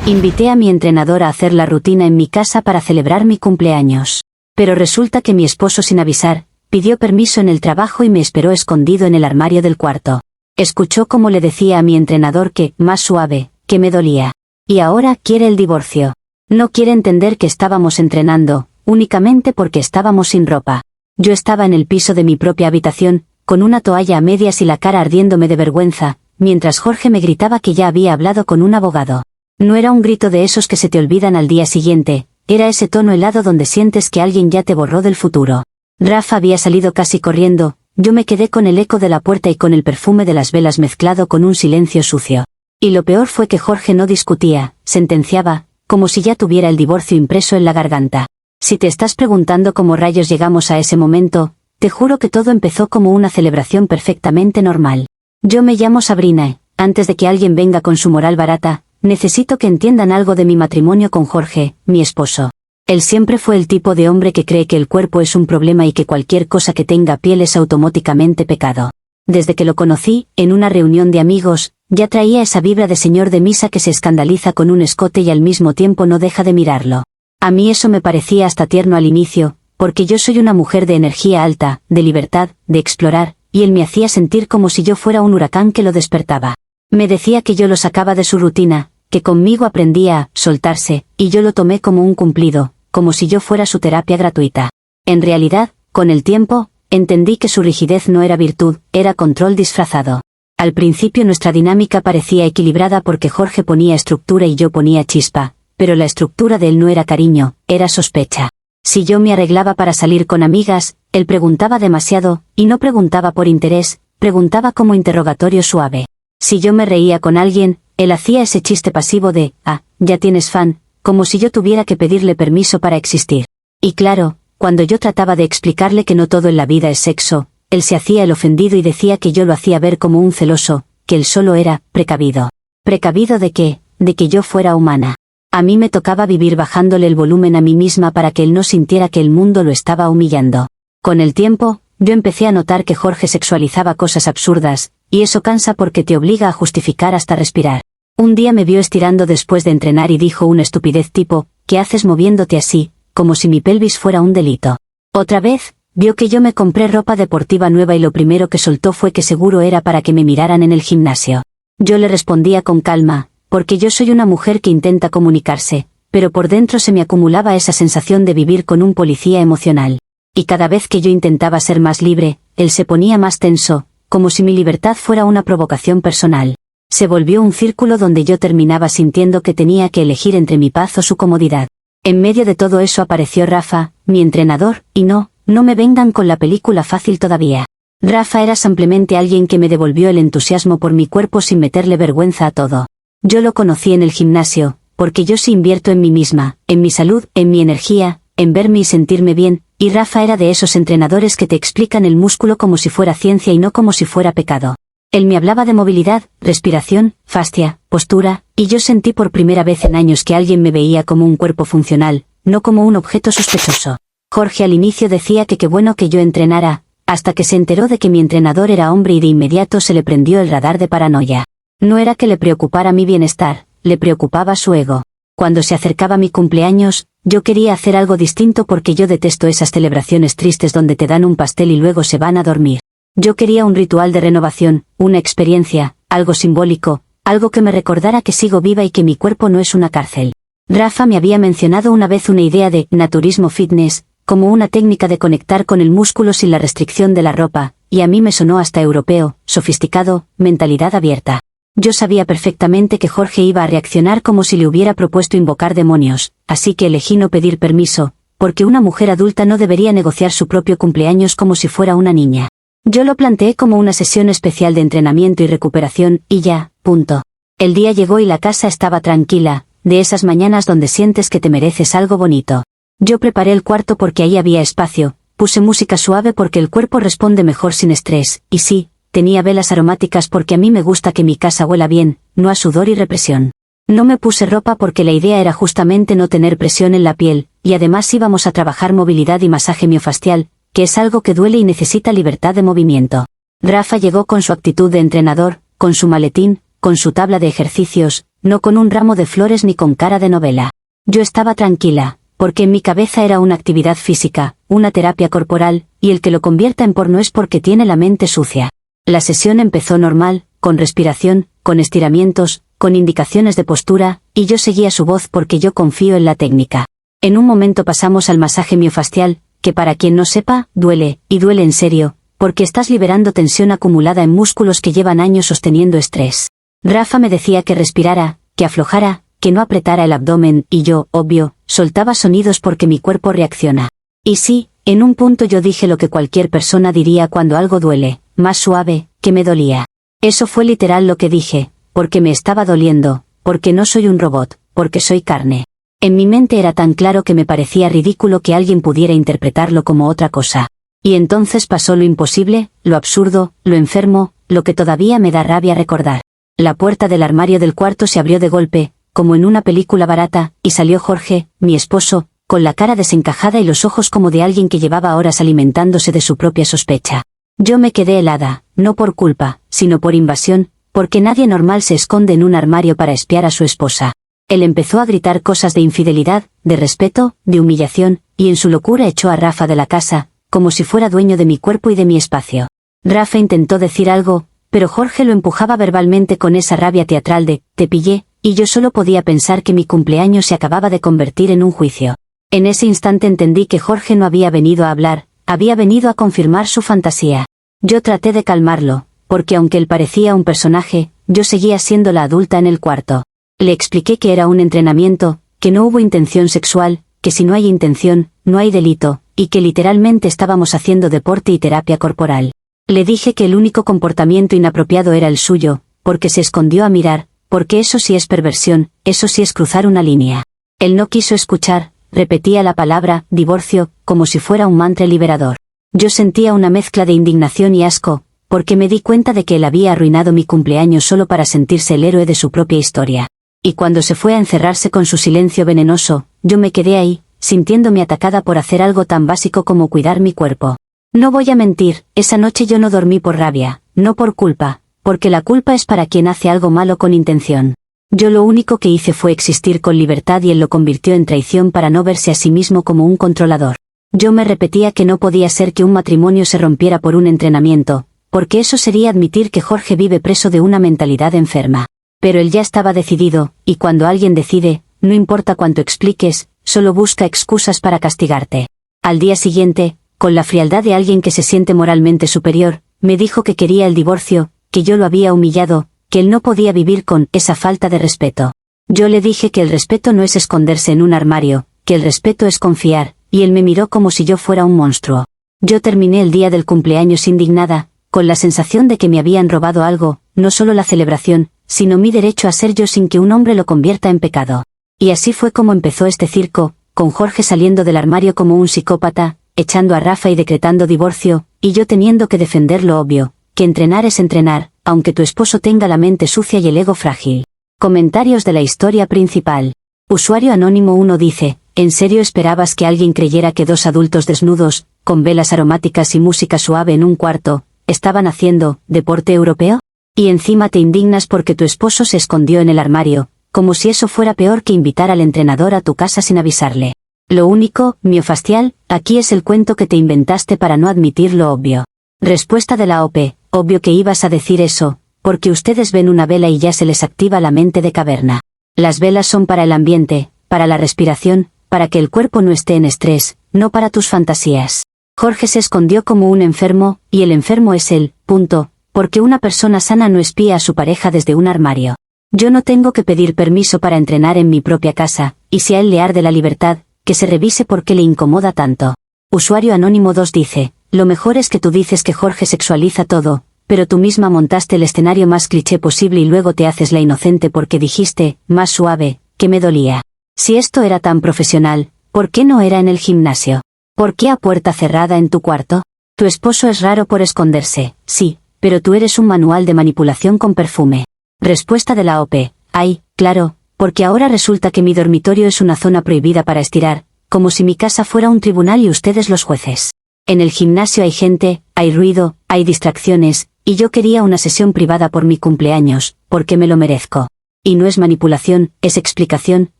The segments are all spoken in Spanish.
Invité a mi entrenador a hacer la rutina en mi casa para celebrar mi cumpleaños. Pero resulta que mi esposo, sin avisar, pidió permiso en el trabajo y me esperó escondido en el armario del cuarto. Escuchó cómo le decía a mi entrenador que, más suave, que me dolía. Y ahora quiere el divorcio. No quiere entender que estábamos entrenando, únicamente porque estábamos sin ropa. Yo estaba en el piso de mi propia habitación, con una toalla a medias y la cara ardiéndome de vergüenza, mientras Jorge me gritaba que ya había hablado con un abogado. No era un grito de esos que se te olvidan al día siguiente, era ese tono helado donde sientes que alguien ya te borró del futuro. Rafa había salido casi corriendo, yo me quedé con el eco de la puerta y con el perfume de las velas mezclado con un silencio sucio. Y lo peor fue que Jorge no discutía, sentenciaba, como si ya tuviera el divorcio impreso en la garganta. Si te estás preguntando cómo rayos llegamos a ese momento, te juro que todo empezó como una celebración perfectamente normal. Yo me llamo Sabrina, antes de que alguien venga con su moral barata, necesito que entiendan algo de mi matrimonio con Jorge, mi esposo. Él siempre fue el tipo de hombre que cree que el cuerpo es un problema y que cualquier cosa que tenga piel es automáticamente pecado. Desde que lo conocí, en una reunión de amigos, ya traía esa vibra de señor de misa que se escandaliza con un escote y al mismo tiempo no deja de mirarlo. A mí eso me parecía hasta tierno al inicio, porque yo soy una mujer de energía alta, de libertad, de explorar, y él me hacía sentir como si yo fuera un huracán que lo despertaba. Me decía que yo lo sacaba de su rutina, que conmigo aprendía a soltarse, y yo lo tomé como un cumplido, como si yo fuera su terapia gratuita. En realidad, con el tiempo, entendí que su rigidez no era virtud, era control disfrazado. Al principio nuestra dinámica parecía equilibrada porque Jorge ponía estructura y yo ponía chispa, pero la estructura de él no era cariño, era sospecha. Si yo me arreglaba para salir con amigas, él preguntaba demasiado, y no preguntaba por interés, preguntaba como interrogatorio suave. Si yo me reía con alguien, él hacía ese chiste pasivo de, ya tienes fan, como si yo tuviera que pedirle permiso para existir. Y claro, cuando yo trataba de explicarle que no todo en la vida es sexo, él se hacía el ofendido y decía que yo lo hacía ver como un celoso, que él solo era precavido. ¿Precavido de qué? De que yo fuera humana. A mí me tocaba vivir bajándole el volumen a mí misma para que él no sintiera que el mundo lo estaba humillando. Con el tiempo, yo empecé a notar que Jorge sexualizaba cosas absurdas, y eso cansa porque te obliga a justificar hasta respirar. Un día me vio estirando después de entrenar y dijo una estupidez tipo, ¿qué haces moviéndote así? Como si mi pelvis fuera un delito. Otra vez, vio que yo me compré ropa deportiva nueva y lo primero que soltó fue que seguro era para que me miraran en el gimnasio. Yo le respondía con calma, porque yo soy una mujer que intenta comunicarse, pero por dentro se me acumulaba esa sensación de vivir con un policía emocional. Y cada vez que yo intentaba ser más libre, él se ponía más tenso, como si mi libertad fuera una provocación personal. Se volvió un círculo donde yo terminaba sintiendo que tenía que elegir entre mi paz o su comodidad. En medio de todo eso apareció Rafa, mi entrenador, y no me vengan con la película fácil todavía. Rafa era simplemente alguien que me devolvió el entusiasmo por mi cuerpo sin meterle vergüenza a todo. Yo lo conocí en el gimnasio, porque yo sí invierto en mí misma, en mi salud, en mi energía, en verme y sentirme bien, y Rafa era de esos entrenadores que te explican el músculo como si fuera ciencia y no como si fuera pecado. Él me hablaba de movilidad, respiración, fascia, postura, y yo sentí por primera vez en años que alguien me veía como un cuerpo funcional, no como un objeto sospechoso. Jorge al inicio decía que qué bueno que yo entrenara, hasta que se enteró de que mi entrenador era hombre y de inmediato se le prendió el radar de paranoia. No era que le preocupara mi bienestar, le preocupaba su ego. Cuando se acercaba mi cumpleaños, yo quería hacer algo distinto porque yo detesto esas celebraciones tristes donde te dan un pastel y luego se van a dormir. Yo quería un ritual de renovación, una experiencia, algo simbólico, algo que me recordara que sigo viva y que mi cuerpo no es una cárcel. Rafa me había mencionado una vez una idea de naturismo fitness, como una técnica de conectar con el músculo sin la restricción de la ropa, y a mí me sonó hasta europeo, sofisticado, mentalidad abierta. Yo sabía perfectamente que Jorge iba a reaccionar como si le hubiera propuesto invocar demonios, así que elegí no pedir permiso, porque una mujer adulta no debería negociar su propio cumpleaños como si fuera una niña. Yo lo planteé como una sesión especial de entrenamiento y recuperación, y ya, punto. El día llegó y la casa estaba tranquila, de esas mañanas donde sientes que te mereces algo bonito. Yo preparé el cuarto porque ahí había espacio, puse música suave porque el cuerpo responde mejor sin estrés, y sí, tenía velas aromáticas porque a mí me gusta que mi casa huela bien, no a sudor y represión. No me puse ropa porque la idea era justamente no tener presión en la piel, y además íbamos a trabajar movilidad y masaje miofascial, que es algo que duele y necesita libertad de movimiento. Rafa llegó con su actitud de entrenador, con su maletín, con su tabla de ejercicios, no con un ramo de flores ni con cara de novela. Yo estaba tranquila, porque en mi cabeza era una actividad física, una terapia corporal, y el que lo convierta en porno es porque tiene la mente sucia. La sesión empezó normal, con respiración, con estiramientos, con indicaciones de postura, y yo seguía su voz porque yo confío en la técnica. En un momento pasamos al masaje miofacial, que para quien no sepa, duele, y duele en serio, porque estás liberando tensión acumulada en músculos que llevan años sosteniendo estrés. Rafa me decía que respirara, que aflojara, que no apretara el abdomen, y yo, obvio, soltaba sonidos porque mi cuerpo reacciona. Y sí, en un punto yo dije lo que cualquier persona diría cuando algo duele, más suave, que me dolía. Eso fue literal lo que dije, porque me estaba doliendo, porque no soy un robot, porque soy carne. En mi mente era tan claro que me parecía ridículo que alguien pudiera interpretarlo como otra cosa. Y entonces pasó lo imposible, lo absurdo, lo enfermo, lo que todavía me da rabia recordar. La puerta del armario del cuarto se abrió de golpe, como en una película barata, y salió Jorge, mi esposo, con la cara desencajada y los ojos como de alguien que llevaba horas alimentándose de su propia sospecha. Yo me quedé helada, no por culpa, sino por invasión, porque nadie normal se esconde en un armario para espiar a su esposa. Él empezó a gritar cosas de infidelidad, de respeto, de humillación, y en su locura echó a Rafa de la casa, como si fuera dueño de mi cuerpo y de mi espacio. Rafa intentó decir algo, pero Jorge lo empujaba verbalmente con esa rabia teatral de, te pillé, y yo solo podía pensar que mi cumpleaños se acababa de convertir en un juicio. En ese instante entendí que Jorge no había venido a hablar, había venido a confirmar su fantasía. Yo traté de calmarlo, porque aunque él parecía un personaje, yo seguía siendo la adulta en el cuarto. Le expliqué que era un entrenamiento, que no hubo intención sexual, que si no hay intención, no hay delito, y que literalmente estábamos haciendo deporte y terapia corporal. Le dije que el único comportamiento inapropiado era el suyo, porque se escondió a mirar, porque eso sí es perversión, eso sí es cruzar una línea. Él no quiso escuchar, repetía la palabra, divorcio, como si fuera un mantra liberador. Yo sentía una mezcla de indignación y asco, porque me di cuenta de que él había arruinado mi cumpleaños solo para sentirse el héroe de su propia historia. Y cuando se fue a encerrarse con su silencio venenoso, yo me quedé ahí, sintiéndome atacada por hacer algo tan básico como cuidar mi cuerpo. No voy a mentir, esa noche yo no dormí por rabia, no por culpa, porque la culpa es para quien hace algo malo con intención. Yo lo único que hice fue existir con libertad y él lo convirtió en traición para no verse a sí mismo como un controlador. Yo me repetía que no podía ser que un matrimonio se rompiera por un entrenamiento, porque eso sería admitir que Jorge vive preso de una mentalidad enferma. Pero él ya estaba decidido, y cuando alguien decide, no importa cuánto expliques, solo busca excusas para castigarte. Al día siguiente, con la frialdad de alguien que se siente moralmente superior, me dijo que quería el divorcio, que yo lo había humillado, que él no podía vivir con esa falta de respeto. Yo le dije que el respeto no es esconderse en un armario, que el respeto es confiar, y él me miró como si yo fuera un monstruo. Yo terminé el día del cumpleaños indignada, con la sensación de que me habían robado algo, no solo la celebración, sino mi derecho a ser yo sin que un hombre lo convierta en pecado. Y así fue como empezó este circo, con Jorge saliendo del armario como un psicópata, echando a Rafa y decretando divorcio, y yo teniendo que defender lo obvio, que entrenar es entrenar, aunque tu esposo tenga la mente sucia y el ego frágil. Comentarios de la historia principal. Usuario Anónimo 1 dice, ¿en serio esperabas que alguien creyera que dos adultos desnudos, con velas aromáticas y música suave en un cuarto, estaban haciendo deporte europeo? Y encima te indignas porque tu esposo se escondió en el armario, como si eso fuera peor que invitar al entrenador a tu casa sin avisarle. Lo único, miofacial, aquí es el cuento que te inventaste para no admitir lo obvio. Respuesta de la OP, obvio que ibas a decir eso, porque ustedes ven una vela y ya se les activa la mente de caverna. Las velas son para el ambiente, para la respiración, para que el cuerpo no esté en estrés, no para tus fantasías. Jorge se escondió como un enfermo, y el enfermo es él, punto, porque una persona sana no espía a su pareja desde un armario. Yo no tengo que pedir permiso para entrenar en mi propia casa, y si a él le arde la libertad, que se revise por qué le incomoda tanto. Usuario Anónimo 2 dice, lo mejor es que tú dices que Jorge sexualiza todo, pero tú misma montaste el escenario más cliché posible y luego te haces la inocente porque dijiste, más suave, que me dolía. Si esto era tan profesional, ¿por qué no era en el gimnasio? ¿Por qué a puerta cerrada en tu cuarto? Tu esposo es raro por esconderse, sí, pero tú eres un manual de manipulación con perfume. Respuesta de la OP, ay, claro, porque ahora resulta que mi dormitorio es una zona prohibida para estirar, como si mi casa fuera un tribunal y ustedes los jueces. En el gimnasio hay gente, hay ruido, hay distracciones, y yo quería una sesión privada por mi cumpleaños, porque me lo merezco. Y no es manipulación, es explicación,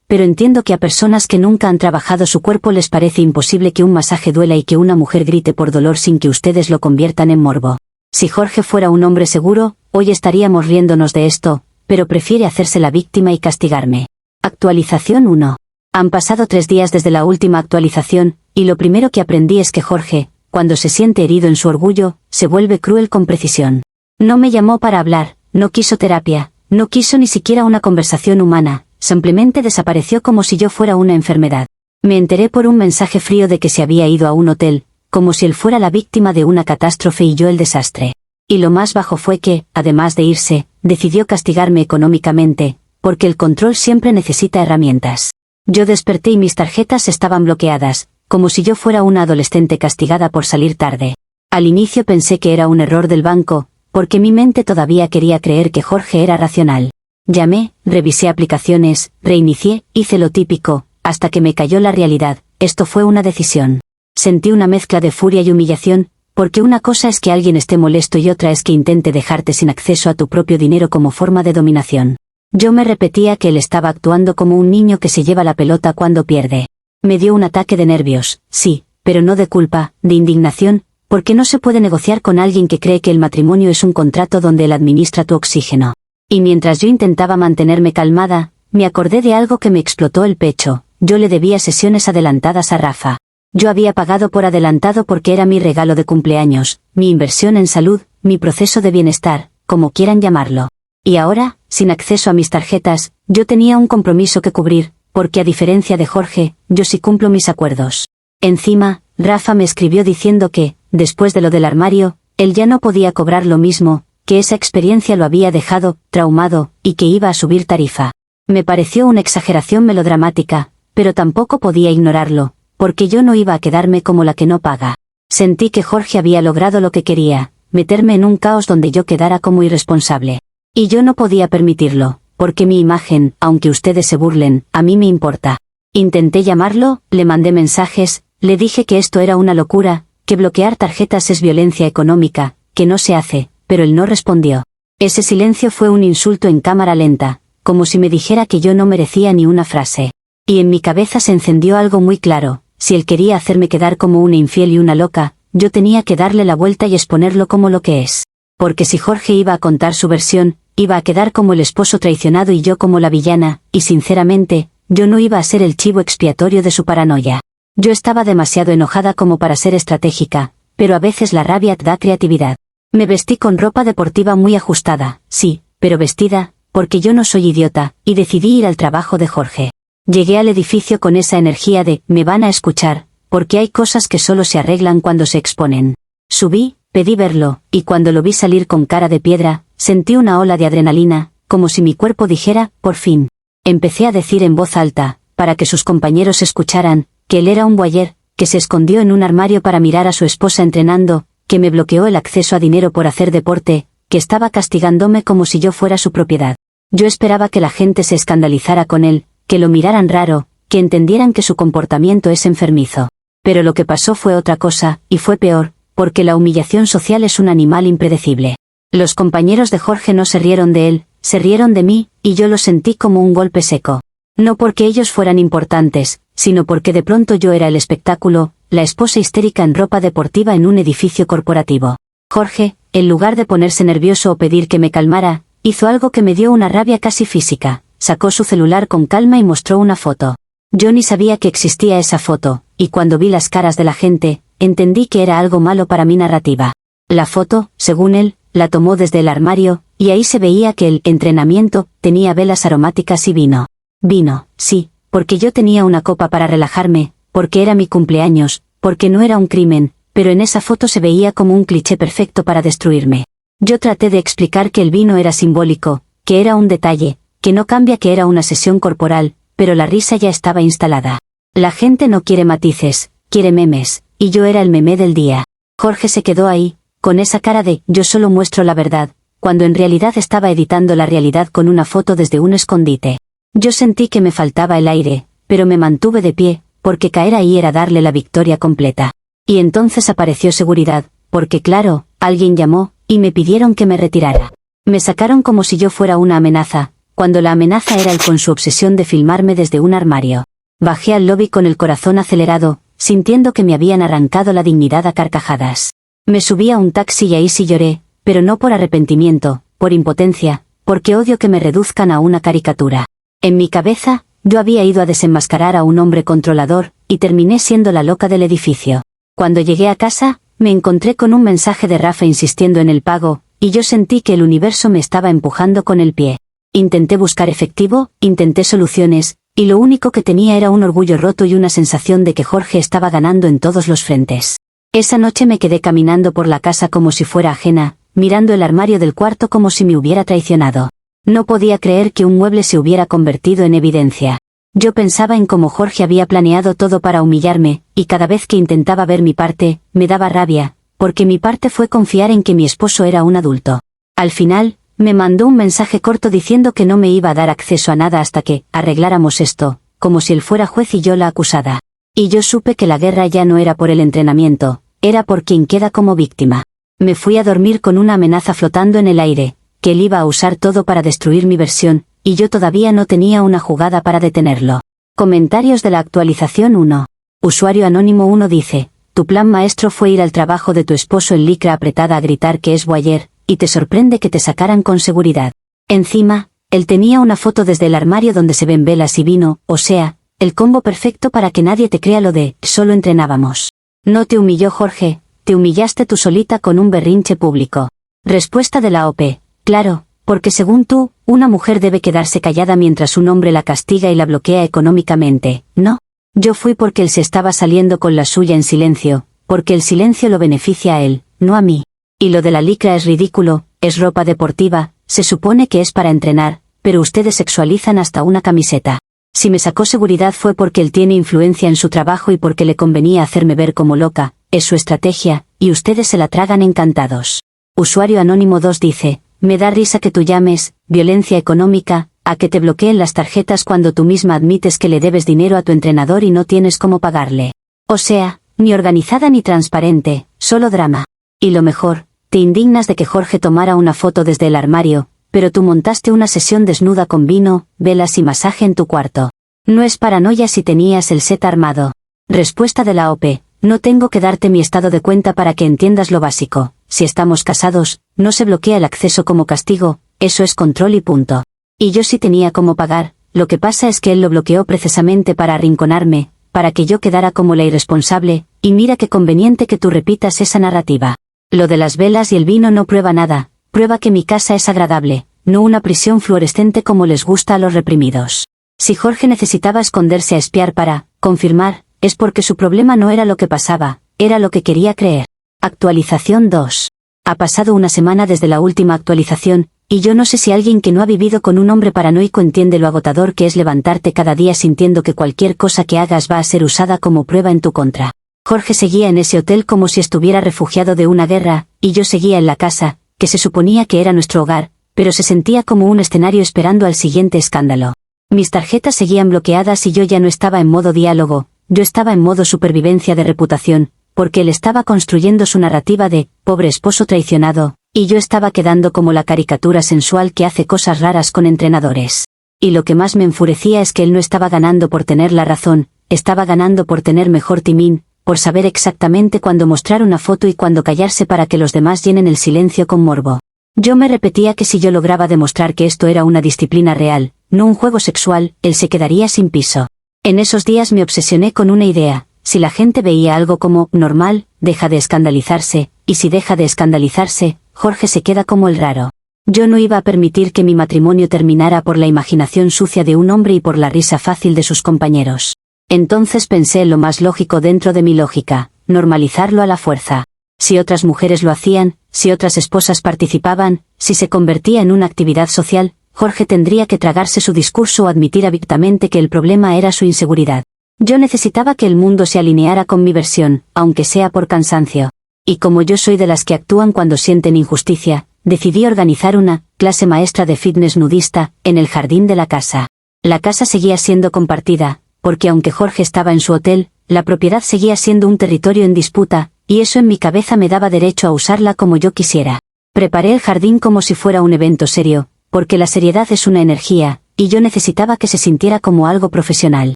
pero entiendo que a personas que nunca han trabajado su cuerpo les parece imposible que un masaje duela y que una mujer grite por dolor sin que ustedes lo conviertan en morbo. Si Jorge fuera un hombre seguro, hoy estaríamos riéndonos de esto, pero prefiere hacerse la víctima y castigarme. Actualización 1. Han pasado 3 días desde la última actualización, y lo primero que aprendí es que Jorge, cuando se siente herido en su orgullo, se vuelve cruel con precisión. No me llamó para hablar, no quiso terapia, no quiso ni siquiera una conversación humana, simplemente desapareció como si yo fuera una enfermedad. Me enteré por un mensaje frío de que se había ido a un hotel, como si él fuera la víctima de una catástrofe y yo el desastre. Y lo más bajo fue que, además de irse, decidió castigarme económicamente, porque el control siempre necesita herramientas. Yo desperté y mis tarjetas estaban bloqueadas, como si yo fuera una adolescente castigada por salir tarde. Al inicio pensé que era un error del banco, porque mi mente todavía quería creer que Jorge era racional. Llamé, revisé aplicaciones, reinicié, hice lo típico, hasta que me cayó la realidad. Esto fue una decisión. Sentí una mezcla de furia y humillación, porque una cosa es que alguien esté molesto y otra es que intente dejarte sin acceso a tu propio dinero como forma de dominación. Yo me repetía que él estaba actuando como un niño que se lleva la pelota cuando pierde. Me dio un ataque de nervios, sí, pero no de culpa, de indignación, porque no se puede negociar con alguien que cree que el matrimonio es un contrato donde él administra tu oxígeno. Y mientras yo intentaba mantenerme calmada, me acordé de algo que me explotó el pecho. Yo le debía sesiones adelantadas a Rafa. Yo había pagado por adelantado porque era mi regalo de cumpleaños, mi inversión en salud, mi proceso de bienestar, como quieran llamarlo. Y ahora, sin acceso a mis tarjetas, yo tenía un compromiso que cubrir, porque a diferencia de Jorge, yo sí cumplo mis acuerdos. Encima, Rafa me escribió diciendo que, después de lo del armario, él ya no podía cobrar lo mismo, que esa experiencia lo había dejado traumado, y que iba a subir tarifa. Me pareció una exageración melodramática, pero tampoco podía ignorarlo, porque yo no iba a quedarme como la que no paga. Sentí que Jorge había logrado lo que quería, meterme en un caos donde yo quedara como irresponsable. Y yo no podía permitirlo, porque mi imagen, aunque ustedes se burlen, a mí me importa. Intenté llamarlo, le mandé mensajes, le dije que esto era una locura, que bloquear tarjetas es violencia económica, que no se hace, pero él no respondió. Ese silencio fue un insulto en cámara lenta, como si me dijera que yo no merecía ni una frase. Y en mi cabeza se encendió algo muy claro: si él quería hacerme quedar como una infiel y una loca, yo tenía que darle la vuelta y exponerlo como lo que es. Porque si Jorge iba a contar su versión, iba a quedar como el esposo traicionado y yo como la villana, y sinceramente, yo no iba a ser el chivo expiatorio de su paranoia. Yo estaba demasiado enojada como para ser estratégica, pero a veces la rabia da creatividad. Me vestí con ropa deportiva muy ajustada, sí, pero vestida, porque yo no soy idiota, y decidí ir al trabajo de Jorge. Llegué al edificio con esa energía de, me van a escuchar, porque hay cosas que solo se arreglan cuando se exponen. Subí, pedí verlo, y cuando lo vi salir con cara de piedra, sentí una ola de adrenalina, como si mi cuerpo dijera, por fin. Empecé a decir en voz alta, para que sus compañeros escucharan, que él era un voyeur, que se escondió en un armario para mirar a su esposa entrenando, que me bloqueó el acceso a dinero por hacer deporte, que estaba castigándome como si yo fuera su propiedad. Yo esperaba que la gente se escandalizara con él, que lo miraran raro, que entendieran que su comportamiento es enfermizo. Pero lo que pasó fue otra cosa, y fue peor, porque la humillación social es un animal impredecible. Los compañeros de Jorge no se rieron de él, se rieron de mí, y yo lo sentí como un golpe seco. No porque ellos fueran importantes, sino porque de pronto yo era el espectáculo, la esposa histérica en ropa deportiva en un edificio corporativo. Jorge, en lugar de ponerse nervioso o pedir que me calmara, hizo algo que me dio una rabia casi física. Sacó su celular con calma y mostró una foto. Yo ni sabía que existía esa foto, y cuando vi las caras de la gente, entendí que era algo malo para mi narrativa. La foto, según él, la tomó desde el armario, y ahí se veía que el entrenamiento tenía velas aromáticas y vino. Vino, sí, porque yo tenía una copa para relajarme, porque era mi cumpleaños, porque no era un crimen, pero en esa foto se veía como un cliché perfecto para destruirme. Yo traté de explicar que el vino era simbólico, que era un detalle, que no cambia, que era una sesión corporal, pero la risa ya estaba instalada. La gente no quiere matices, quiere memes, y yo era el meme del día. Jorge se quedó ahí, con esa cara de, yo solo muestro la verdad, cuando en realidad estaba editando la realidad con una foto desde un escondite. Yo sentí que me faltaba el aire, pero me mantuve de pie, porque caer ahí era darle la victoria completa. Y entonces apareció seguridad, porque claro, alguien llamó, y me pidieron que me retirara. Me sacaron como si yo fuera una amenaza, cuando la amenaza era él con su obsesión de filmarme desde un armario. Bajé al lobby con el corazón acelerado, sintiendo que me habían arrancado la dignidad a carcajadas. Me subí a un taxi y ahí sí lloré, pero no por arrepentimiento, por impotencia, porque odio que me reduzcan a una caricatura. En mi cabeza, yo había ido a desenmascarar a un hombre controlador, y terminé siendo la loca del edificio. Cuando llegué a casa, me encontré con un mensaje de Rafa insistiendo en el pago, y yo sentí que el universo me estaba empujando con el pie. Intenté buscar efectivo, intenté soluciones, y lo único que tenía era un orgullo roto y una sensación de que Jorge estaba ganando en todos los frentes. Esa noche me quedé caminando por la casa como si fuera ajena, mirando el armario del cuarto como si me hubiera traicionado. No podía creer que un mueble se hubiera convertido en evidencia. Yo pensaba en cómo Jorge había planeado todo para humillarme, y cada vez que intentaba ver mi parte, me daba rabia, porque mi parte fue confiar en que mi esposo era un adulto. Al final, me mandó un mensaje corto diciendo que no me iba a dar acceso a nada hasta que arregláramos esto, como si él fuera juez y yo la acusada. Y yo supe que la guerra ya no era por el entrenamiento, era por quien queda como víctima. Me fui a dormir con una amenaza flotando en el aire, que él iba a usar todo para destruir mi versión, y yo todavía no tenía una jugada para detenerlo. Comentarios de la actualización 1. Usuario anónimo 1 dice: tu plan maestro fue ir al trabajo de tu esposo en licra apretada a gritar que es voyeur, y te sorprende que te sacaran con seguridad. Encima, él tenía una foto desde el armario donde se ven velas y vino, o sea, el combo perfecto para que nadie te crea lo de solo entrenábamos. No te humilló Jorge, te humillaste tú solita con un berrinche público. Respuesta de la OP: claro, porque según tú, una mujer debe quedarse callada mientras un hombre la castiga y la bloquea económicamente, ¿no? Yo fui porque él se estaba saliendo con la suya en silencio, porque el silencio lo beneficia a él, no a mí. Y lo de la licra es ridículo, es ropa deportiva, se supone que es para entrenar, pero ustedes sexualizan hasta una camiseta. Si me sacó seguridad fue porque él tiene influencia en su trabajo y porque le convenía hacerme ver como loca, es su estrategia, y ustedes se la tragan encantados. Usuario anónimo 2 dice: me da risa que tú llames violencia económica a que te bloqueen las tarjetas cuando tú misma admites que le debes dinero a tu entrenador y no tienes cómo pagarle. O sea, ni organizada ni transparente, solo drama. Y lo mejor, te indignas de que Jorge tomara una foto desde el armario, pero tú montaste una sesión desnuda con vino, velas y masaje en tu cuarto. No es paranoia si tenías el set armado. Respuesta de la OP: no tengo que darte mi estado de cuenta para que entiendas lo básico. Si estamos casados, no se bloquea el acceso como castigo, eso es control y punto. Y yo sí tenía cómo pagar, lo que pasa es que él lo bloqueó precisamente para arrinconarme, para que yo quedara como la irresponsable, y mira qué conveniente que tú repitas esa narrativa. Lo de las velas y el vino no prueba nada, prueba que mi casa es agradable, no una prisión fluorescente como les gusta a los reprimidos. Si Jorge necesitaba esconderse a espiar para confirmar, es porque su problema no era lo que pasaba, era lo que quería creer. Actualización 2. Ha pasado una semana desde la última actualización, y yo no sé si alguien que no ha vivido con un hombre paranoico entiende lo agotador que es levantarte cada día sintiendo que cualquier cosa que hagas va a ser usada como prueba en tu contra. Jorge seguía en ese hotel como si estuviera refugiado de una guerra, y yo seguía en la casa, que se suponía que era nuestro hogar, pero se sentía como un escenario esperando al siguiente escándalo. Mis tarjetas seguían bloqueadas y yo ya no estaba en modo diálogo, yo estaba en modo supervivencia de reputación, porque él estaba construyendo su narrativa de pobre esposo traicionado, y yo estaba quedando como la caricatura sensual que hace cosas raras con entrenadores. Y lo que más me enfurecía es que él no estaba ganando por tener la razón, estaba ganando por tener mejor timing, por saber exactamente cuándo mostrar una foto y cuándo callarse para que los demás llenen el silencio con morbo. Yo me repetía que si yo lograba demostrar que esto era una disciplina real, no un juego sexual, él se quedaría sin piso. En esos días me obsesioné con una idea: si la gente veía algo como normal, deja de escandalizarse, y si deja de escandalizarse, Jorge se queda como el raro. Yo no iba a permitir que mi matrimonio terminara por la imaginación sucia de un hombre y por la risa fácil de sus compañeros. Entonces pensé en lo más lógico dentro de mi lógica: normalizarlo a la fuerza. Si otras mujeres lo hacían, si otras esposas participaban, si se convertía en una actividad social, Jorge tendría que tragarse su discurso o admitir abiertamente que el problema era su inseguridad. Yo necesitaba que el mundo se alineara con mi versión, aunque sea por cansancio. Y como yo soy de las que actúan cuando sienten injusticia, decidí organizar una clase maestra de fitness nudista en el jardín de la casa. La casa seguía siendo compartida, porque aunque Jorge estaba en su hotel, la propiedad seguía siendo un territorio en disputa, y eso en mi cabeza me daba derecho a usarla como yo quisiera. Preparé el jardín como si fuera un evento serio, porque la seriedad es una energía, y yo necesitaba que se sintiera como algo profesional.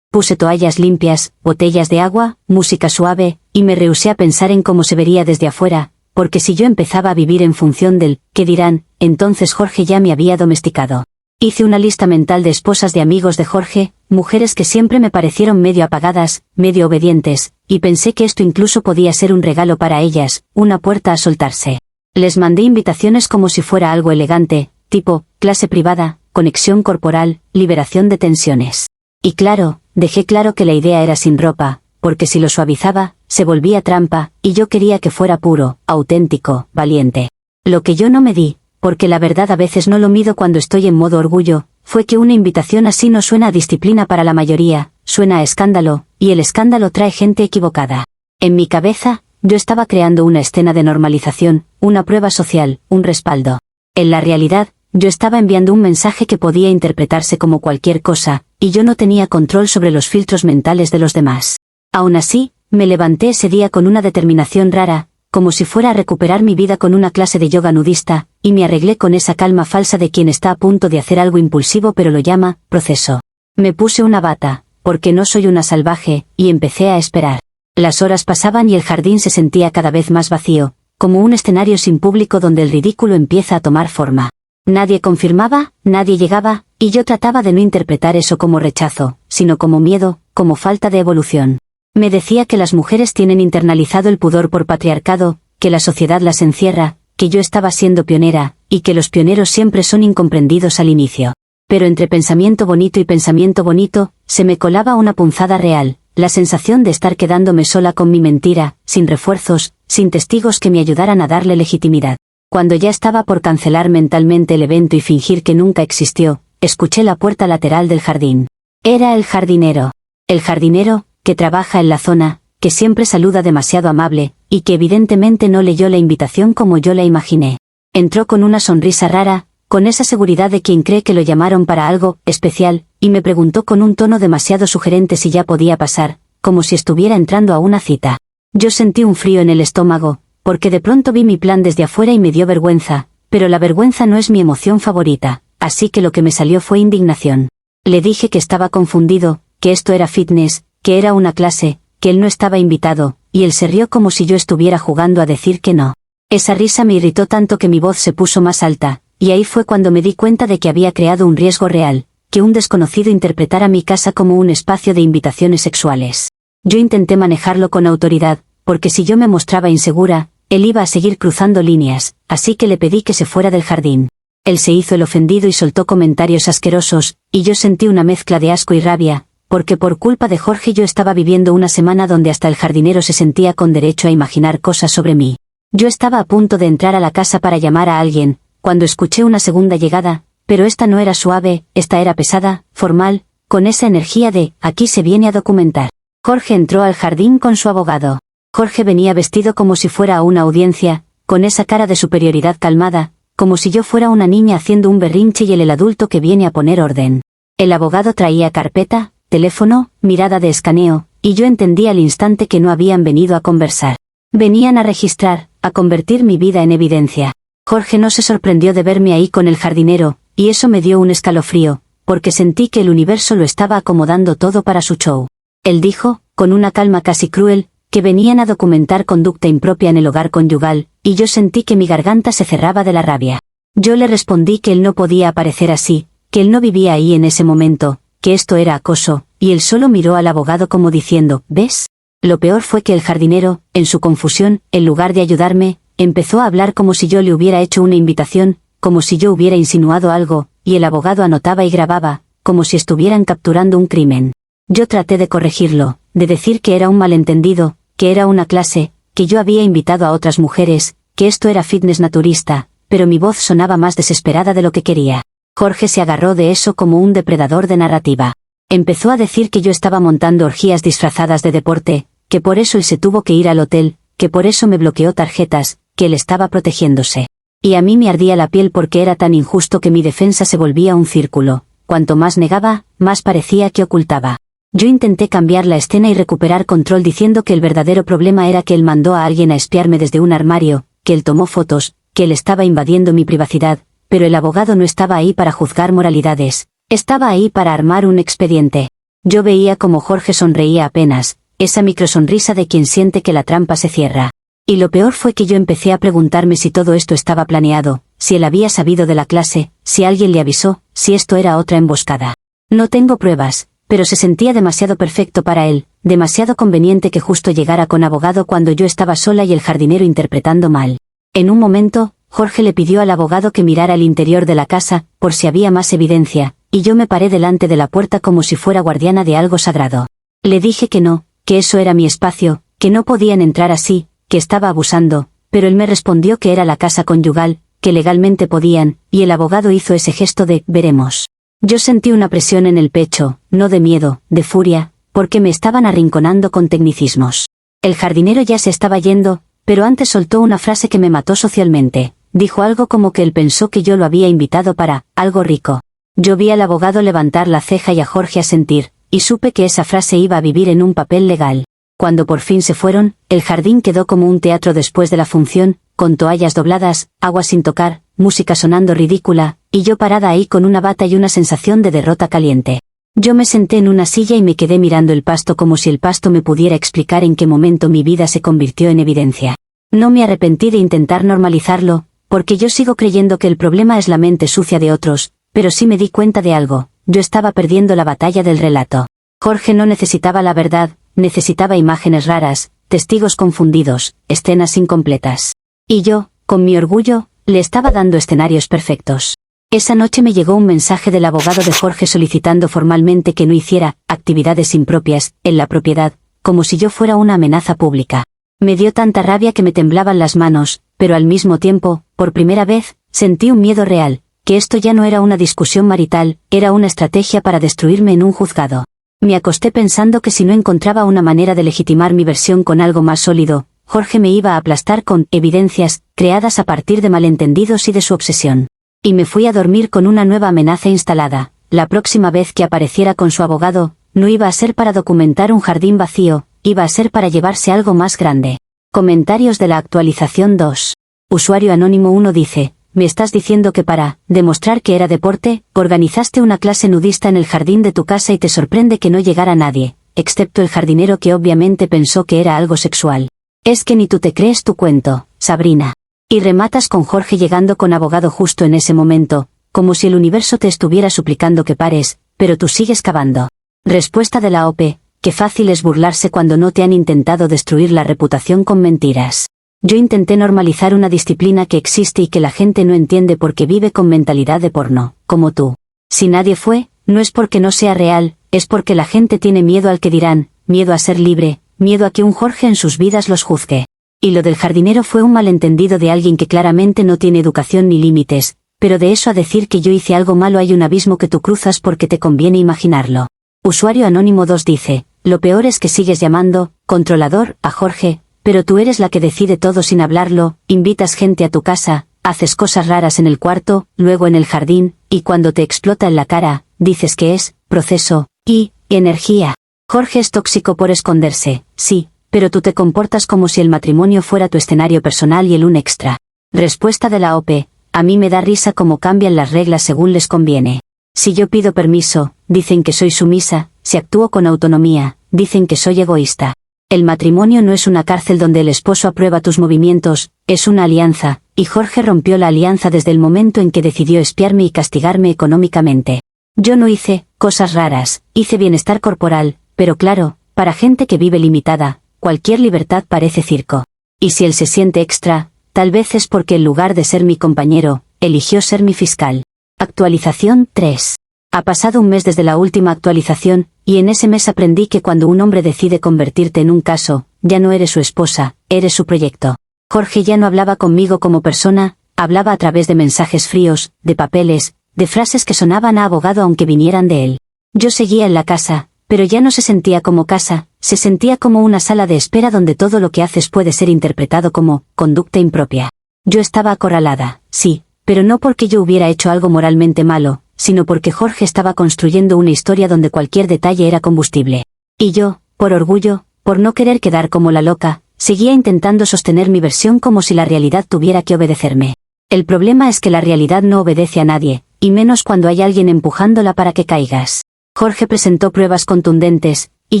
Puse toallas limpias, botellas de agua, música suave, y me rehusé a pensar en cómo se vería desde afuera, porque si yo empezaba a vivir en función del «¿qué dirán?», entonces Jorge ya me había domesticado. Hice una lista mental de esposas de amigos de Jorge, mujeres que siempre me parecieron medio apagadas, medio obedientes, y pensé que esto incluso podía ser un regalo para ellas, una puerta a soltarse. Les mandé invitaciones como si fuera algo elegante, tipo, clase privada, conexión corporal, liberación de tensiones. Y claro, dejé claro que la idea era sin ropa, porque si lo suavizaba, se volvía trampa, y yo quería que fuera puro, auténtico, valiente. Lo que yo no me di, porque la verdad a veces no lo mido cuando estoy en modo orgullo, fue que una invitación así no suena a disciplina para la mayoría, suena a escándalo, y el escándalo trae gente equivocada. En mi cabeza, yo estaba creando una escena de normalización, una prueba social, un respaldo. En la realidad, yo estaba enviando un mensaje que podía interpretarse como cualquier cosa, y yo no tenía control sobre los filtros mentales de los demás. Aún así, me levanté ese día con una determinación rara, como si fuera a recuperar mi vida con una clase de yoga nudista, y me arreglé con esa calma falsa de quien está a punto de hacer algo impulsivo pero lo llama proceso. Me puse una bata, porque no soy una salvaje, y empecé a esperar. Las horas pasaban y el jardín se sentía cada vez más vacío, como un escenario sin público donde el ridículo empieza a tomar forma. Nadie confirmaba, nadie llegaba, y yo trataba de no interpretar eso como rechazo, sino como miedo, como falta de evolución. Me decía que las mujeres tienen internalizado el pudor por patriarcado, que la sociedad las encierra, que yo estaba siendo pionera, y que los pioneros siempre son incomprendidos al inicio. Pero entre pensamiento bonito y pensamiento bonito, se me colaba una punzada real, la sensación de estar quedándome sola con mi mentira, sin refuerzos, sin testigos que me ayudaran a darle legitimidad. Cuando ya estaba por cancelar mentalmente el evento y fingir que nunca existió, escuché la puerta lateral del jardín. Era el jardinero. El jardinero, que trabaja en la zona, que siempre saluda demasiado amable, y que evidentemente no leyó la invitación como yo la imaginé. Entró con una sonrisa rara, con esa seguridad de quien cree que lo llamaron para algo especial, y me preguntó con un tono demasiado sugerente si ya podía pasar, como si estuviera entrando a una cita. Yo sentí un frío en el estómago, porque de pronto vi mi plan desde afuera y me dio vergüenza, pero la vergüenza no es mi emoción favorita, así que lo que me salió fue indignación. Le dije que estaba confundido, que esto era fitness, que era una clase, que él no estaba invitado, y él se rió como si yo estuviera jugando a decir que no. Esa risa me irritó tanto que mi voz se puso más alta, y ahí fue cuando me di cuenta de que había creado un riesgo real, que un desconocido interpretara mi casa como un espacio de invitaciones sexuales. Yo intenté manejarlo con autoridad, porque si yo me mostraba insegura, él iba a seguir cruzando líneas, así que le pedí que se fuera del jardín. Él se hizo el ofendido y soltó comentarios asquerosos, y yo sentí una mezcla de asco y rabia, porque por culpa de Jorge yo estaba viviendo una semana donde hasta el jardinero se sentía con derecho a imaginar cosas sobre mí. Yo estaba a punto de entrar a la casa para llamar a alguien, cuando escuché una segunda llegada, pero esta no era suave, esta era pesada, formal, con esa energía de, aquí se viene a documentar. Jorge entró al jardín con su abogado. Jorge venía vestido como si fuera a una audiencia, con esa cara de superioridad calmada, como si yo fuera una niña haciendo un berrinche y él el adulto que viene a poner orden. El abogado traía carpeta, teléfono, mirada de escaneo, y yo entendí al instante que no habían venido a conversar. Venían a registrar, a convertir mi vida en evidencia. Jorge no se sorprendió de verme ahí con el jardinero, y eso me dio un escalofrío, porque sentí que el universo lo estaba acomodando todo para su show. Él dijo, con una calma casi cruel, que venían a documentar conducta impropia en el hogar conyugal, y yo sentí que mi garganta se cerraba de la rabia. Yo le respondí que él no podía aparecer así, que él no vivía ahí en ese momento, que esto era acoso, y él solo miró al abogado como diciendo, ¿ves? Lo peor fue que el jardinero, en su confusión, en lugar de ayudarme, empezó a hablar como si yo le hubiera hecho una invitación, como si yo hubiera insinuado algo, y el abogado anotaba y grababa, como si estuvieran capturando un crimen. Yo traté de corregirlo, de decir que era un malentendido, que era una clase, que yo había invitado a otras mujeres, que esto era fitness naturista, pero mi voz sonaba más desesperada de lo que quería. Jorge se agarró de eso como un depredador de narrativa. Empezó a decir que yo estaba montando orgías disfrazadas de deporte, que por eso él se tuvo que ir al hotel, que por eso me bloqueó tarjetas, que él estaba protegiéndose. Y a mí me ardía la piel porque era tan injusto que mi defensa se volvía un círculo. Cuanto más negaba, más parecía que ocultaba. Yo intenté cambiar la escena y recuperar control diciendo que el verdadero problema era que él mandó a alguien a espiarme desde un armario, que él tomó fotos, que él estaba invadiendo mi privacidad, pero el abogado no estaba ahí para juzgar moralidades, estaba ahí para armar un expediente. Yo veía como Jorge sonreía apenas, esa microsonrisa de quien siente que la trampa se cierra. Y lo peor fue que yo empecé a preguntarme si todo esto estaba planeado, si él había sabido de la clase, si alguien le avisó, si esto era otra emboscada. No tengo pruebas, pero se sentía demasiado perfecto para él, demasiado conveniente que justo llegara con abogado cuando yo estaba sola y el jardinero interpretando mal. En un momento, Jorge le pidió al abogado que mirara el interior de la casa, por si había más evidencia, y yo me paré delante de la puerta como si fuera guardiana de algo sagrado. Le dije que no, que eso era mi espacio, que no podían entrar así, que estaba abusando, pero él me respondió que era la casa conyugal, que legalmente podían, y el abogado hizo ese gesto de «veremos». Yo sentí una presión en el pecho, no de miedo, de furia, porque me estaban arrinconando con tecnicismos. El jardinero ya se estaba yendo, pero antes soltó una frase que me mató socialmente. Dijo algo como que él pensó que yo lo había invitado para algo rico. Yo vi al abogado levantar la ceja y a Jorge asentir, y supe que esa frase iba a vivir en un papel legal. Cuando por fin se fueron, el jardín quedó como un teatro después de la función, con toallas dobladas, agua sin tocar, música sonando ridícula, y yo parada ahí con una bata y una sensación de derrota caliente. Yo me senté en una silla y me quedé mirando el pasto como si el pasto me pudiera explicar en qué momento mi vida se convirtió en evidencia. No me arrepentí de intentar normalizarlo, porque yo sigo creyendo que el problema es la mente sucia de otros, pero sí me di cuenta de algo, yo estaba perdiendo la batalla del relato. Jorge no necesitaba la verdad, necesitaba imágenes raras, testigos confundidos, escenas incompletas. Y yo, con mi orgullo, le estaba dando escenarios perfectos. Esa noche me llegó un mensaje del abogado de Jorge solicitando formalmente que no hiciera actividades impropias en la propiedad, como si yo fuera una amenaza pública. Me dio tanta rabia que me temblaban las manos, pero al mismo tiempo, por primera vez, sentí un miedo real, que esto ya no era una discusión marital, era una estrategia para destruirme en un juzgado. Me acosté pensando que si no encontraba una manera de legitimar mi versión con algo más sólido, Jorge me iba a aplastar con evidencias, creadas a partir de malentendidos y de su obsesión. Y me fui a dormir con una nueva amenaza instalada. La próxima vez que apareciera con su abogado, no iba a ser para documentar un jardín vacío, iba a ser para llevarse algo más grande. Comentarios de la actualización 2. Usuario anónimo 1 dice, ¿me estás diciendo que para demostrar que era deporte, organizaste una clase nudista en el jardín de tu casa y te sorprende que no llegara nadie, excepto el jardinero que obviamente pensó que era algo sexual? Es que ni tú te crees tu cuento, Sabrina. Y rematas con Jorge llegando con abogado justo en ese momento, como si el universo te estuviera suplicando que pares, pero tú sigues cavando. Respuesta de la OP, qué fácil es burlarse cuando no te han intentado destruir la reputación con mentiras. Yo intenté normalizar una disciplina que existe y que la gente no entiende porque vive con mentalidad de porno, como tú. Si nadie fue, no es porque no sea real, es porque la gente tiene miedo al que dirán, miedo a ser libre, miedo a que un Jorge en sus vidas los juzgue. Y lo del jardinero fue un malentendido de alguien que claramente no tiene educación ni límites, pero de eso a decir que yo hice algo malo hay un abismo que tú cruzas porque te conviene imaginarlo. Usuario anónimo 2 dice, lo peor es que sigues llamando, controlador, a Jorge, pero tú eres la que decide todo sin hablarlo, invitas gente a tu casa, haces cosas raras en el cuarto, luego en el jardín, y cuando te explota en la cara, dices que es, proceso, y, energía. Jorge es tóxico por esconderse, sí, pero tú te comportas como si el matrimonio fuera tu escenario personal y él un extra. Respuesta de la OP, a mí me da risa cómo cambian las reglas según les conviene. Si yo pido permiso, dicen que soy sumisa, si actúo con autonomía, dicen que soy egoísta. El matrimonio no es una cárcel donde el esposo aprueba tus movimientos, es una alianza, y Jorge rompió la alianza desde el momento en que decidió espiarme y castigarme económicamente. Yo no hice cosas raras, hice bienestar corporal, pero claro, para gente que vive limitada, cualquier libertad parece circo. Y si él se siente extra, tal vez es porque en lugar de ser mi compañero, eligió ser mi fiscal. Actualización 3. Ha pasado un mes desde la última actualización, y en ese mes aprendí que cuando un hombre decide convertirte en un caso, ya no eres su esposa, eres su proyecto. Jorge ya no hablaba conmigo como persona, hablaba a través de mensajes fríos, de papeles, de frases que sonaban a abogado aunque vinieran de él. Yo seguía en la casa, pero ya no se sentía como casa, se sentía como una sala de espera donde todo lo que haces puede ser interpretado como conducta impropia. Yo estaba acorralada, sí, pero no porque yo hubiera hecho algo moralmente malo, sino porque Jorge estaba construyendo una historia donde cualquier detalle era combustible. Y yo, por orgullo, por no querer quedar como la loca, seguía intentando sostener mi versión como si la realidad tuviera que obedecerme. El problema es que la realidad no obedece a nadie, y menos cuando hay alguien empujándola para que caigas. Jorge presentó pruebas contundentes, y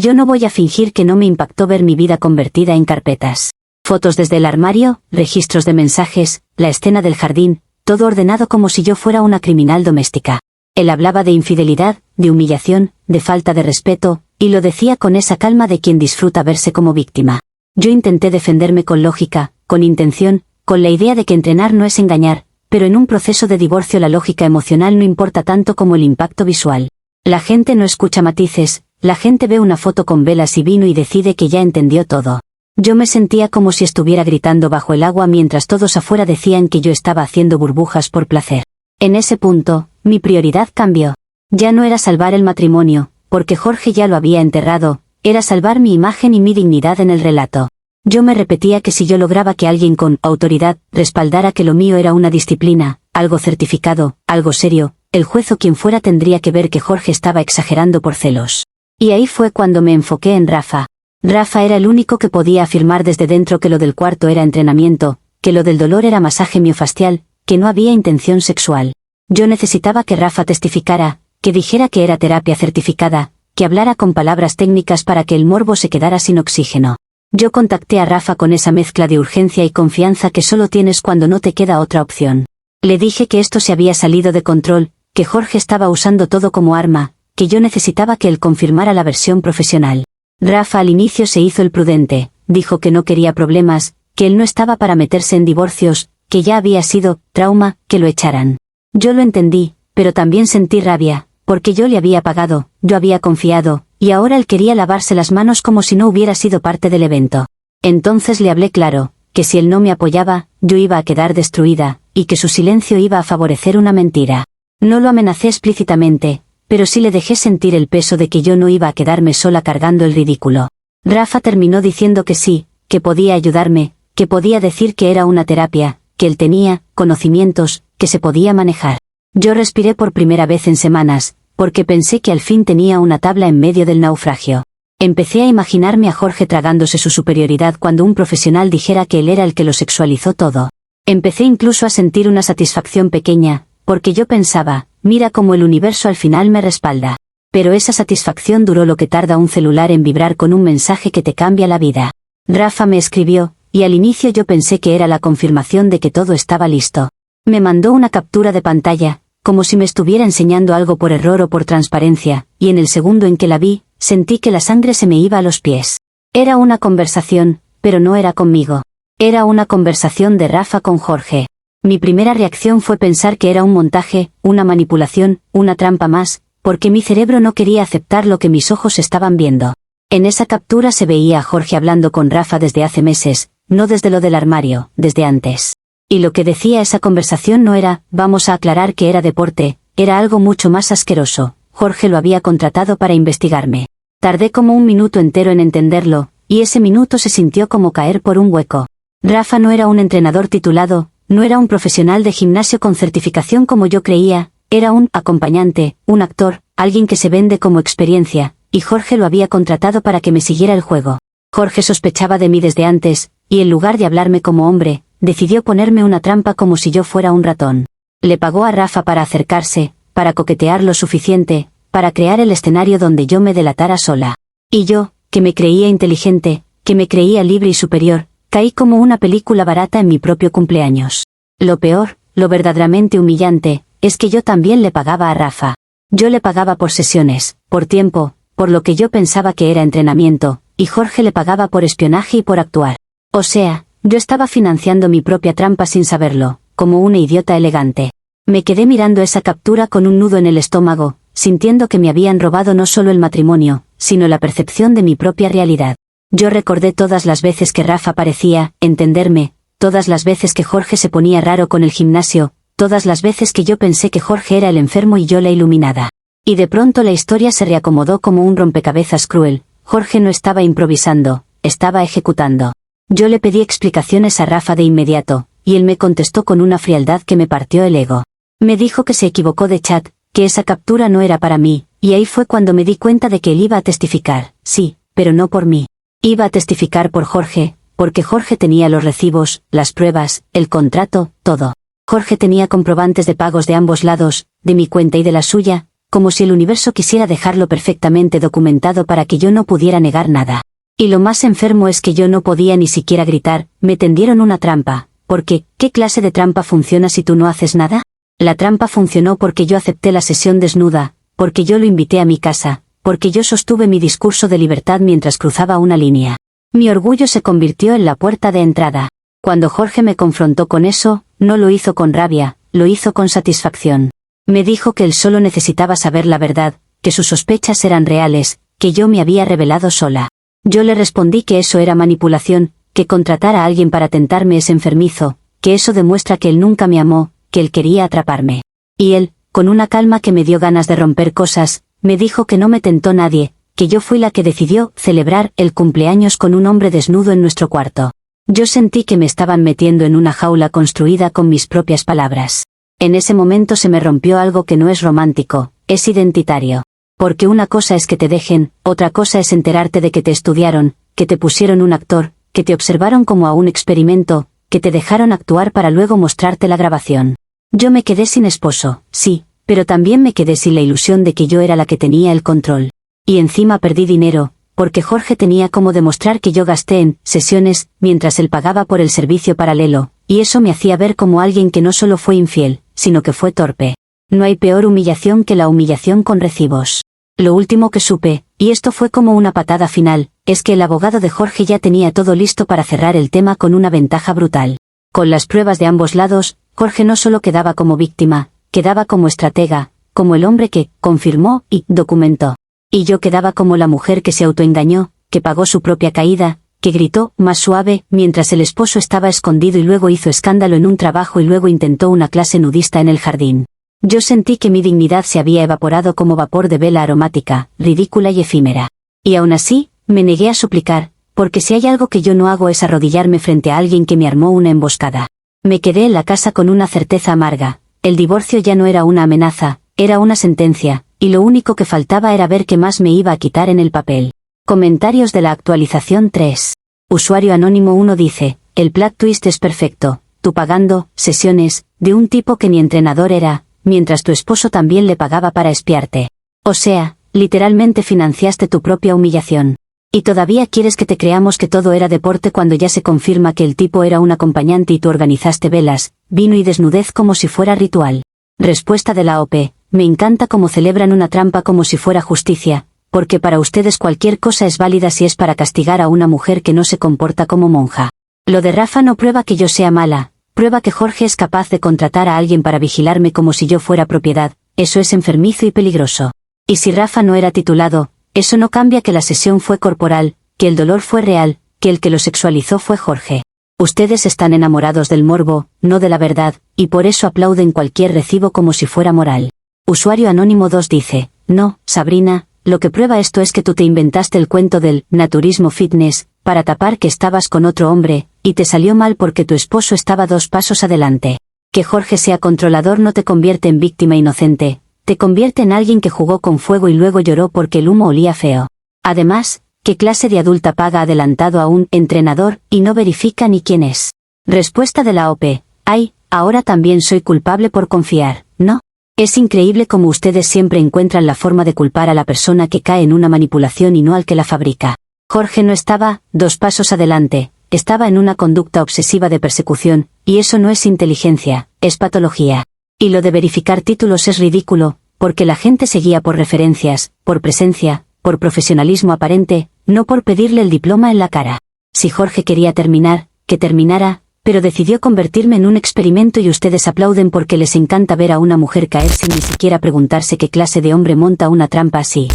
yo no voy a fingir que no me impactó ver mi vida convertida en carpetas. Fotos desde el armario, registros de mensajes, la escena del jardín, todo ordenado como si yo fuera una criminal doméstica. Él hablaba de infidelidad, de humillación, de falta de respeto, y lo decía con esa calma de quien disfruta verse como víctima. Yo intenté defenderme con lógica, con intención, con la idea de que entrenar no es engañar, pero en un proceso de divorcio la lógica emocional no importa tanto como el impacto visual. La gente no escucha matices, la gente ve una foto con velas y vino y decide que ya entendió todo. Yo me sentía como si estuviera gritando bajo el agua mientras todos afuera decían que yo estaba haciendo burbujas por placer. En ese punto, mi prioridad cambió. Ya no era salvar el matrimonio, porque Jorge ya lo había enterrado, era salvar mi imagen y mi dignidad en el relato. Yo me repetía que si yo lograba que alguien con autoridad respaldara que lo mío era una disciplina, algo certificado, algo serio, el juez o quien fuera tendría que ver que Jorge estaba exagerando por celos. Y ahí fue cuando me enfoqué en Rafa. Rafa era el único que podía afirmar desde dentro que lo del cuarto era entrenamiento, que lo del dolor era masaje miofacial, que no había intención sexual. Yo necesitaba que Rafa testificara, que dijera que era terapia certificada, que hablara con palabras técnicas para que el morbo se quedara sin oxígeno. Yo contacté a Rafa con esa mezcla de urgencia y confianza que solo tienes cuando no te queda otra opción. Le dije que esto se había salido de control, que Jorge estaba usando todo como arma, que yo necesitaba que él confirmara la versión profesional. Rafa al inicio se hizo el prudente, dijo que no quería problemas, que él no estaba para meterse en divorcios, que ya había sido trauma, que lo echaran. Yo lo entendí, pero también sentí rabia, porque yo le había pagado, yo había confiado, y ahora él quería lavarse las manos como si no hubiera sido parte del evento. Entonces le hablé claro, que si él no me apoyaba, yo iba a quedar destruida, y que su silencio iba a favorecer una mentira. No lo amenacé explícitamente, pero sí le dejé sentir el peso de que yo no iba a quedarme sola cargando el ridículo. Rafa terminó diciendo que sí, que podía ayudarme, que podía decir que era una terapia, que él tenía conocimientos, que se podía manejar. Yo respiré por primera vez en semanas, porque pensé que al fin tenía una tabla en medio del naufragio. Empecé a imaginarme a Jorge tragándose su superioridad cuando un profesional dijera que él era el que lo sexualizó todo. Empecé incluso a sentir una satisfacción pequeña, porque yo pensaba, mira cómo el universo al final me respalda. Pero esa satisfacción duró lo que tarda un celular en vibrar con un mensaje que te cambia la vida. Rafa me escribió, y al inicio yo pensé que era la confirmación de que todo estaba listo. Me mandó una captura de pantalla, como si me estuviera enseñando algo por error o por transparencia, y en el segundo en que la vi, sentí que la sangre se me iba a los pies. Era una conversación, pero no era conmigo. Era una conversación de Rafa con Jorge. Mi primera reacción fue pensar que era un montaje, una manipulación, una trampa más, porque mi cerebro no quería aceptar lo que mis ojos estaban viendo. En esa captura se veía a Jorge hablando con Rafa desde hace meses, no desde lo del armario, desde antes. Y lo que decía esa conversación no era, vamos a aclarar que era deporte, era algo mucho más asqueroso. Jorge lo había contratado para investigarme. Tardé como un minuto entero en entenderlo, y ese minuto se sintió como caer por un hueco. Rafa no era un entrenador titulado, no era un profesional de gimnasio con certificación como yo creía, era un acompañante, un actor, alguien que se vende como experiencia, y Jorge lo había contratado para que me siguiera el juego. Jorge sospechaba de mí desde antes, y en lugar de hablarme como hombre, decidió ponerme una trampa como si yo fuera un ratón. Le pagó a Rafa para acercarse, para coquetear lo suficiente, para crear el escenario donde yo me delatara sola. Y yo, que me creía inteligente, que me creía libre y superior, caí como una película barata en mi propio cumpleaños. Lo peor, lo verdaderamente humillante, es que yo también le pagaba a Rafa. Yo le pagaba por sesiones, por tiempo, por lo que yo pensaba que era entrenamiento, y Jorge le pagaba por espionaje y por actuar. O sea, yo estaba financiando mi propia trampa sin saberlo, como una idiota elegante. Me quedé mirando esa captura con un nudo en el estómago, sintiendo que me habían robado no solo el matrimonio, sino la percepción de mi propia realidad. Yo recordé todas las veces que Rafa parecía entenderme, todas las veces que Jorge se ponía raro con el gimnasio, todas las veces que yo pensé que Jorge era el enfermo y yo la iluminada. Y de pronto la historia se reacomodó como un rompecabezas cruel. Jorge no estaba improvisando, estaba ejecutando. Yo le pedí explicaciones a Rafa de inmediato, y él me contestó con una frialdad que me partió el ego. Me dijo que se equivocó de chat, que esa captura no era para mí, y ahí fue cuando me di cuenta de que él iba a testificar, sí, pero no por mí. Iba a testificar por Jorge, porque Jorge tenía los recibos, las pruebas, el contrato, todo. Jorge tenía comprobantes de pagos de ambos lados, de mi cuenta y de la suya, como si el universo quisiera dejarlo perfectamente documentado para que yo no pudiera negar nada. Y lo más enfermo es que yo no podía ni siquiera gritar, me tendieron una trampa, porque, ¿qué clase de trampa funciona si tú no haces nada? La trampa funcionó porque yo acepté la sesión desnuda, porque yo lo invité a mi casa, porque yo sostuve mi discurso de libertad mientras cruzaba una línea. Mi orgullo se convirtió en la puerta de entrada. Cuando Jorge me confrontó con eso, no lo hizo con rabia, lo hizo con satisfacción. Me dijo que él solo necesitaba saber la verdad, que sus sospechas eran reales, que yo me había revelado sola. Yo le respondí que eso era manipulación, que contratar a alguien para tentarme es enfermizo, que eso demuestra que él nunca me amó, que él quería atraparme. Y él, con una calma que me dio ganas de romper cosas, me dijo que no me tentó nadie, que yo fui la que decidió celebrar el cumpleaños con un hombre desnudo en nuestro cuarto. Yo sentí que me estaban metiendo en una jaula construida con mis propias palabras. En ese momento se me rompió algo que no es romántico, es identitario. Porque una cosa es que te dejen, otra cosa es enterarte de que te estudiaron, que te pusieron un actor, que te observaron como a un experimento, que te dejaron actuar para luego mostrarte la grabación. Yo me quedé sin esposo, sí, pero también me quedé sin la ilusión de que yo era la que tenía el control. Y encima perdí dinero, porque Jorge tenía como demostrar que yo gasté en sesiones, mientras él pagaba por el servicio paralelo, y eso me hacía ver como alguien que no solo fue infiel, sino que fue torpe. No hay peor humillación que la humillación con recibos. Lo último que supe, y esto fue como una patada final, es que el abogado de Jorge ya tenía todo listo para cerrar el tema con una ventaja brutal. Con las pruebas de ambos lados, Jorge no solo quedaba como víctima, quedaba como estratega, como el hombre que confirmó y documentó. Y yo quedaba como la mujer que se autoengañó, que pagó su propia caída, que gritó más suave mientras el esposo estaba escondido y luego hizo escándalo en un trabajo y luego intentó una clase nudista en el jardín. Yo sentí que mi dignidad se había evaporado como vapor de vela aromática, ridícula y efímera. Y aún así, me negué a suplicar, porque si hay algo que yo no hago es arrodillarme frente a alguien que me armó una emboscada. Me quedé en la casa con una certeza amarga, el divorcio ya no era una amenaza, era una sentencia, y lo único que faltaba era ver qué más me iba a quitar en el papel. Comentarios de la actualización 3. Usuario anónimo 1 dice, el plot twist es perfecto, tú pagando sesiones, de un tipo que ni entrenador era, mientras tu esposo también le pagaba para espiarte. O sea, literalmente financiaste tu propia humillación. Y todavía quieres que te creamos que todo era deporte cuando ya se confirma que el tipo era un acompañante y tú organizaste velas, vino y desnudez como si fuera ritual. Respuesta de la OP, me encanta cómo celebran una trampa como si fuera justicia, porque para ustedes cualquier cosa es válida si es para castigar a una mujer que no se comporta como monja. Lo de Rafa no prueba que yo sea mala, prueba que Jorge es capaz de contratar a alguien para vigilarme como si yo fuera propiedad, eso es enfermizo y peligroso. Y si Rafa no era titulado, eso no cambia que la sesión fue corporal, que el dolor fue real, que el que lo sexualizó fue Jorge. Ustedes están enamorados del morbo, no de la verdad, y por eso aplauden cualquier recibo como si fuera moral. Usuario anónimo 2 dice, no, Sabrina, lo que prueba esto es que tú te inventaste el cuento del naturismo fitness, para tapar que estabas con otro hombre, y te salió mal porque tu esposo estaba 2 pasos adelante. Que Jorge sea controlador no te convierte en víctima inocente, te convierte en alguien que jugó con fuego y luego lloró porque el humo olía feo. Además, ¿qué clase de adulta paga adelantado a un entrenador y no verifica ni quién es? Respuesta de la OP, ay, ahora también soy culpable por confiar, ¿no? Es increíble cómo ustedes siempre encuentran la forma de culpar a la persona que cae en una manipulación y no al que la fabrica. Jorge no estaba 2 pasos adelante, estaba en una conducta obsesiva de persecución, y eso no es inteligencia, es patología. Y lo de verificar títulos es ridículo, porque la gente seguía por referencias, por presencia, por profesionalismo aparente, no por pedirle el diploma en la cara. Si Jorge quería terminar, que terminara, pero decidió convertirme en un experimento y ustedes aplauden porque les encanta ver a una mujer caer sin ni siquiera preguntarse qué clase de hombre monta una trampa así.